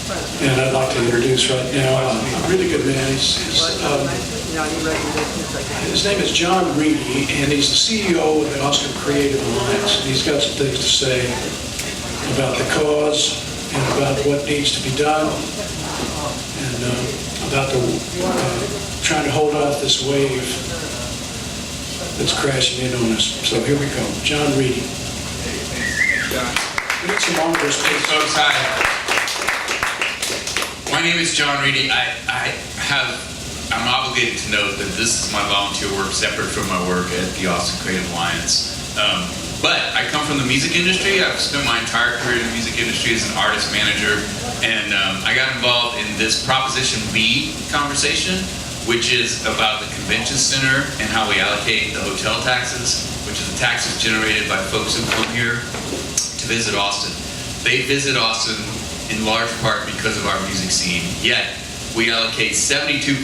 And I'd like to introduce right now a really good man. His name is John Reedy, and he's the CEO of the Austin Creative Alliance. He's got some things to say about the cause and about what needs to be done, and about trying to hold off this wave that's crashing in on us. So here we go. John Reedy. We need some honors, please. Folks, hi. My name is John Reedy. I'm obligated to note that this is my volunteer work separate from my work at the Austin Creative Alliance. But I come from the music industry. I've spent my entire career in the music industry as an artist manager, and I got involved in this Proposition B conversation, which is about the convention center and how we allocate the hotel taxes, which is the taxes generated by folks who come here to visit Austin. They visit Austin in large part because of our music scene, yet we allocate 72%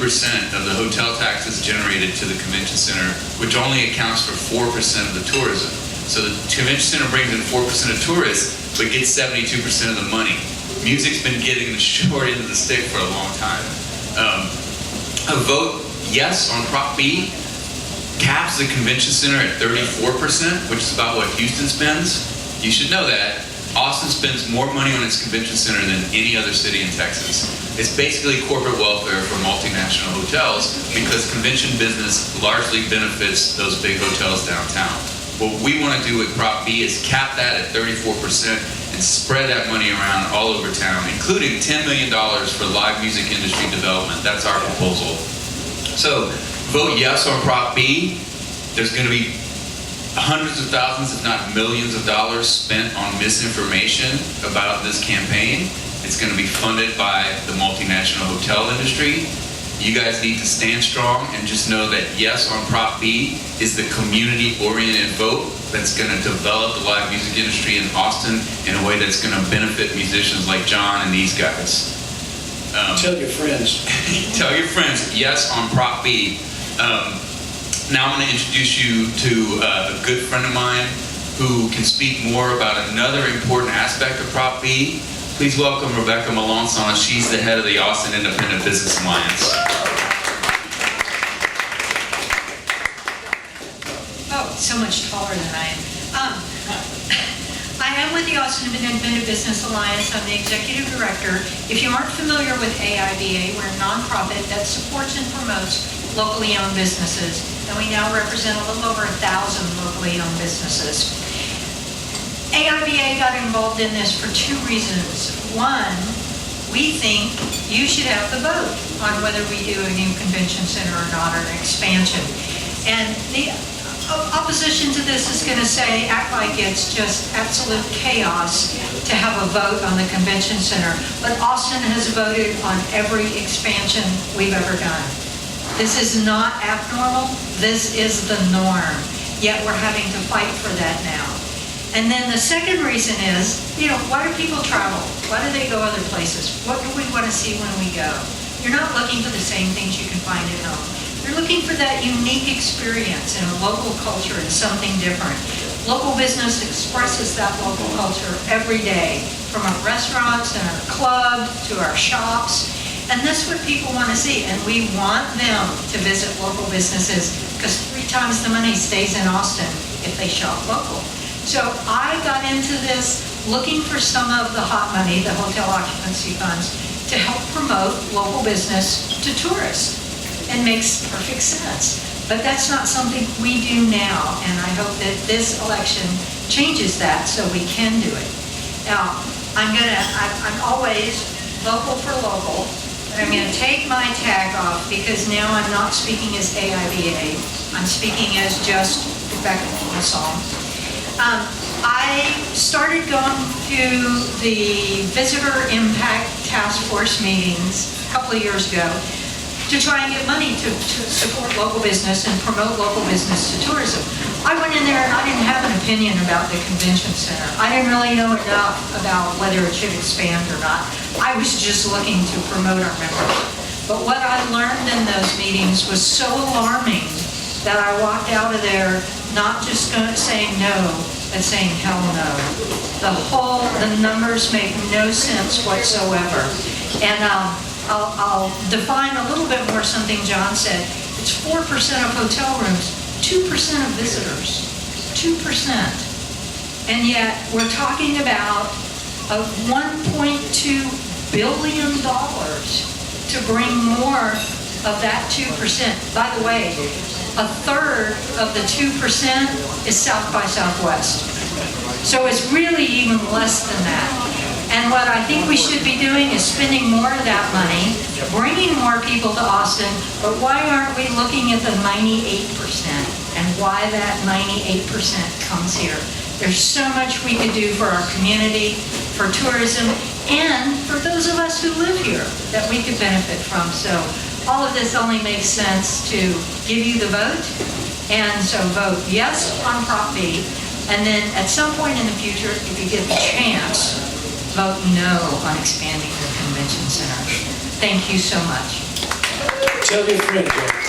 of the hotel taxes generated to the convention center, which only accounts for 4% of the tourism. So the convention center brings in 4% of tourists, but gets 72% of the money. Music's been getting the short end of the stick for a long time. A vote yes on Prop B caps the convention center at 34%, which is about what Houston spends. You should know that. Austin spends more money on its convention center than any other city in Texas. It's basically corporate welfare for multinational hotels because convention business largely benefits those big hotels downtown. What we want to do with Prop B is cap that at 34% and spread that money around all over town, including $10 million for live music industry development. That's our proposal. So vote yes on Prop B. There's going to be hundreds of thousands, if not millions of dollars spent on misinformation about this campaign. It's going to be funded by the multinational hotel industry. You guys need to stand strong and just know that yes on Prop B is the community-oriented vote that's going to develop the live music industry in Austin in a way that's going to benefit musicians like John and these guys. Tell your friends. Tell your friends, yes on Prop B. Now I'm going to introduce you to a good friend of mine who can speak more about another important aspect of Prop B. Please welcome Rebecca Melanson. She's the head of the Austin Independent Business Alliance. Oh, so much taller than I am. I am with the Austin Independent Business Alliance. I'm the executive director. If you aren't familiar with AIBA, we're a nonprofit that supports and promotes locally owned businesses, and we now represent a little over 1,000 locally owned businesses. AIBA got involved in this for two reasons. One, we think you should have the vote on whether we do a new convention center or not, or an expansion. And the opposition to this is going to say, act like it's just absolute chaos to have a vote on the convention center. But Austin has voted on every expansion we've ever done. This is not abnormal. This is the norm. Yet we're having to fight for that now. And then the second reason is, why do people travel? Why do they go other places? What do we want to see when we go? You're not looking for the same things you can find at home. You're looking for that unique experience in a local culture and something different. Local business expresses that local culture every day, from our restaurants and our club to our shops. And that's what people want to see. And we want them to visit local businesses because 3 times the money stays in Austin if they shop local. So I got into this looking for some of the hot money, the hotel occupancy funds, to help promote local business to tourists. It makes perfect sense. But that's not something we do now. And I hope that this election changes that so we can do it. Now, I'm always local for local. I'm going to take my tag off because now I'm not speaking as AIBA. I'm speaking as just Rebecca Melanson. I started going to the Visitor Impact Task Force meetings a couple of years ago to try and get money to support local business and promote local business to tourism. I went in there and I didn't have an opinion about the convention center. I didn't really know enough about whether it should expand or not. I was just looking to promote our membership. But what I learned in those meetings was so alarming that I walked out of there not just saying no, at saying, hell no. The numbers make no sense whatsoever. And I'll define a little bit more something John said. It's 4% of hotel rooms, 2% of visitors, 2%. And yet we're talking about of $1.2 billion to bring more of that 2%. By the way, a third of the 2% is South by Southwest. So it's really even less than that. And what I think we should be doing is spending more of that money, bringing more people to Austin, but why aren't we looking at the 98% and why that 98% comes here? There's so much we could do for our community, for tourism, and for those of us who live here that we could benefit from. So all of this only makes sense to give you the vote. And so vote yes on Prop B. And then at some point in the future, if you get the chance, vote no on expanding the convention center. Thank you so much. Tell your friend, Jack.